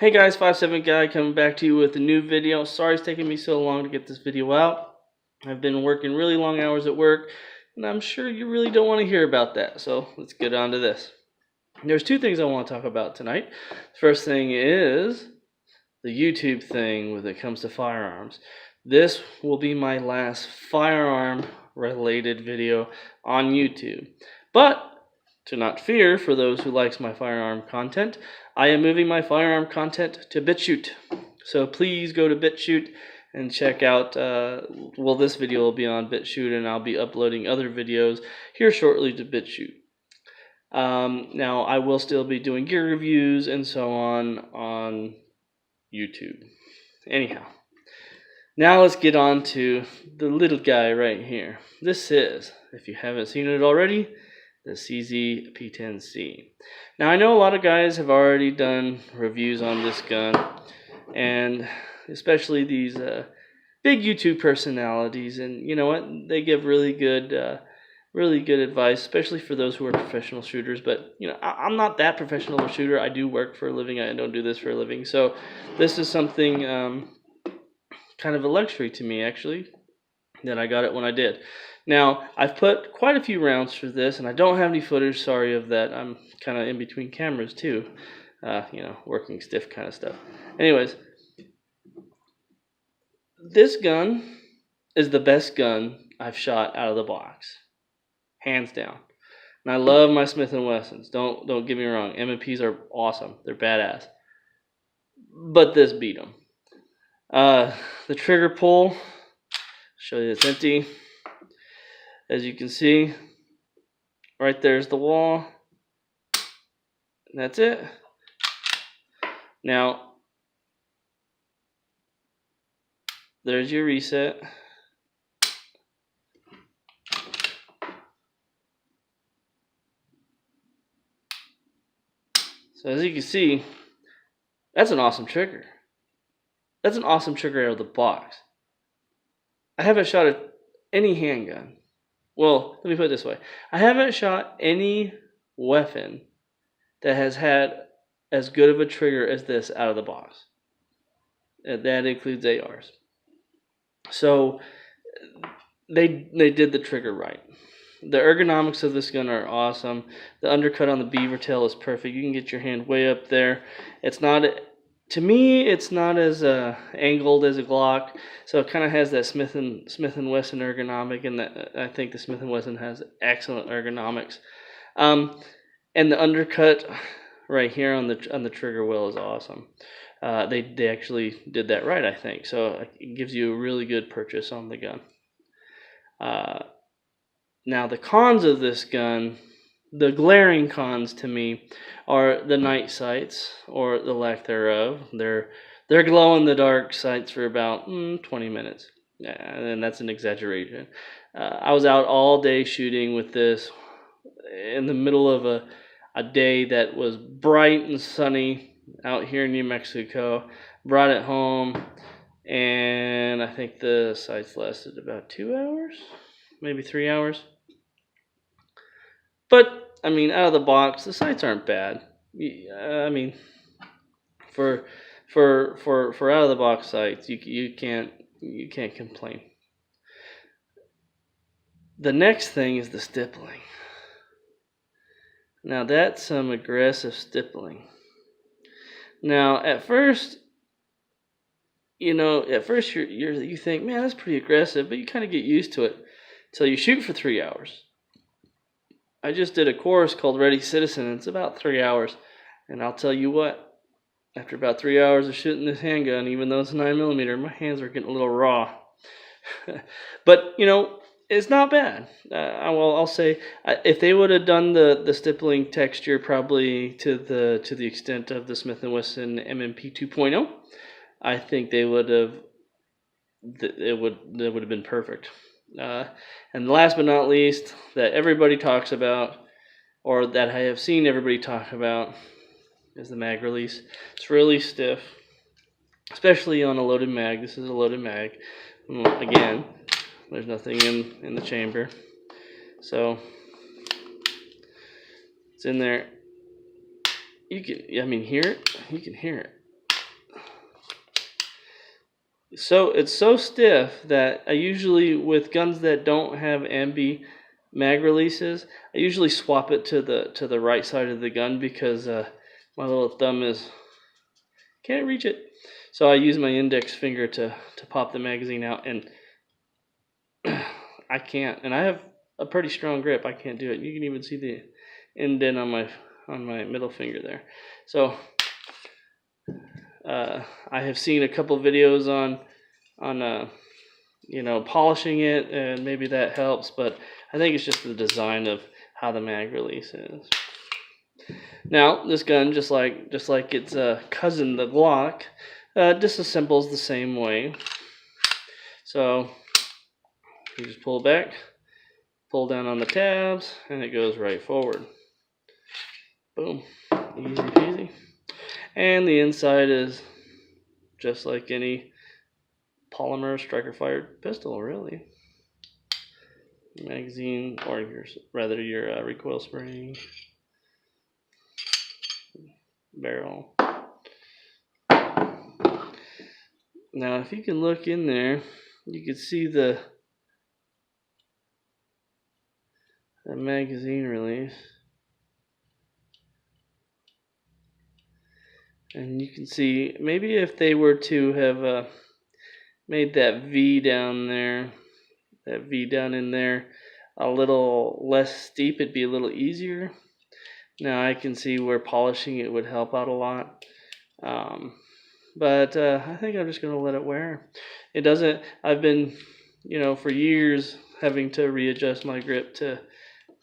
Hey guys, 57 Guy coming back to you with a new video. Sorry it's taking me so long to get this video out. I've been working really long hours at work, and I'm sure you really don't want to hear about that. So let's get on to this. There's two things I want to talk about tonight. The first thing is the YouTube thing when it comes to firearms. This will be my last firearm related video on YouTube. But to not fear, for those who likes my firearm content, I am moving my firearm content to BitChute. So please go to BitChute and check out, this video will be on BitChute, and I'll be uploading other videos here shortly to BitChute. Now, I will still be doing gear reviews and so on YouTube. Anyhow, now let's get on to the little guy right here. This is, if you haven't seen it already, the CZp10c. Now, I know a lot of guys have already done reviews on this gun, and especially these big YouTube personalities, and you know what, they give really good advice, especially for those who are professional shooters. But you know, I'm not that professional of a shooter. I do work for a living. I don't do this for a living, so this is something kind of a luxury to me, actually, that I got it when I did. Now, I've put quite a few rounds through this, and I don't have any footage, sorry of that. I'm kind of in between cameras too, working stiff kind of stuff. Anyways, this gun is the best gun I've shot out of the box, hands down. And I love my Smith & Wessons. Don't get me wrong. M&Ps are awesome. They're badass. But this beat them. The trigger pull, show you it's empty. As you can see, right there's the wall. And that's it. Now, there's your reset. So as you can see, that's an awesome trigger. That's an awesome trigger out of the box. I haven't shot any handgun. Well, let me put it this way. I haven't shot any weapon that has had as good of a trigger as this out of the box. And that includes ARs. So they did the trigger right. The ergonomics of this gun are awesome. The undercut on the beaver tail is perfect. You can get your hand way up there. It's not, to me, it's not as angled as a Glock, so it kind of has that Smith & Wesson ergonomic, and that I think the Smith & Wesson has excellent ergonomics. And the undercut right here on the trigger wheel is awesome. They actually did that right, I think. So it gives you a really good purchase on the gun. Now, the cons of this gun, the glaring cons to me, are the night sights, or the lack thereof. They're glow-in-the-dark sights for about 20 minutes. Yeah, and that's an exaggeration. I was out all day shooting with this in the middle of a day that was bright and sunny out here in New Mexico. Brought it home, and I think the sights lasted about 2 hours, maybe 3 hours. But I mean, out of the box, the sights aren't bad. I mean, for out of the box sights, you can't complain. The next thing is the stippling. Now that's some aggressive stippling. Now at first, you think, man, that's pretty aggressive, but you kind of get used to it until you shoot for 3 hours. I just did a course called Ready Citizen, and it's about 3 hours. And I'll tell you what, after about 3 hours of shooting this handgun, even though it's 9mm, my hands are getting a little raw. But, it's not bad. I'll say, if they would have done the stippling texture probably to the extent of the Smith & Wesson M&P 2.0, I think it would have been perfect. And last but not least, that everybody talks about, or that I have seen everybody talk about, is the mag release. It's really stiff, especially on a loaded mag. This is a loaded mag. Again, there's nothing in the chamber, so it's in there. You can hear it. You can hear it. So it's so stiff that I usually, with guns that don't have ambi mag releases, I usually swap it to the right side of the gun because my little thumb can't reach it. So I use my index finger to pop the magazine out, and I can't. And I have a pretty strong grip. I can't do it. You can even see the indent on my middle finger there. So I have seen a couple videos on polishing it, and maybe that helps, but I think it's just the design of how the mag release is. Now this gun, just like its cousin, the Glock, disassembles the same way. So you just pull back, pull down on the tabs, and it goes right forward. Boom, easy peasy. And the inside is just like any polymer striker-fired pistol, really. Magazine, or your recoil spring, barrel. Now, if you can look in there, you can see the magazine release. And you can see, maybe if they were to have made that V down there, that V down in there, a little less steep, it'd be a little easier. Now I can see where polishing it would help out a lot. But I think I'm just going to let it wear. It doesn't, I've been, for years having to readjust my grip to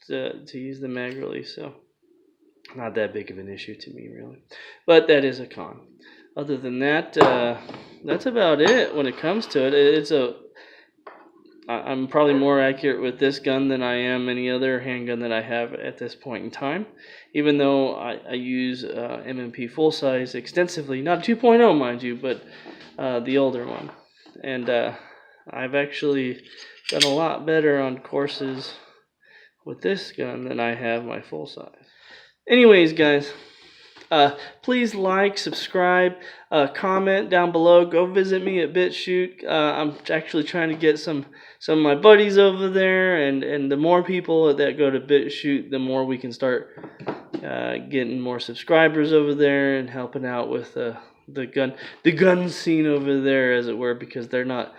use the mag release, so not that big of an issue to me, really. But that is a con. Other than that, that's about it when it comes to it. I'm probably more accurate with this gun than I am any other handgun that I have at this point in time, even though I use M&P full size extensively, not 2.0 mind you, but the older one. And I've actually done a lot better on courses with this gun than I have my full size. Anyways, guys, please like, subscribe, comment down below. Go visit me at BitChute. I'm actually trying to get some of my buddies over there, and the more people that go to BitChute, the more we can start getting more subscribers over there and helping out with the gun scene over there, as it were, because they're not,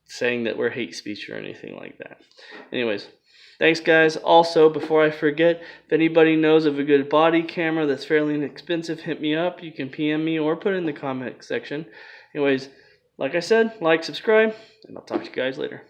saying that we're hate speech or anything like that. Anyways. Thanks, guys. Also, before I forget, if anybody knows of a good body camera that's fairly inexpensive, hit me up. You can PM me or put it in the comment section. Anyways, like I said, like, subscribe, and I'll talk to you guys later.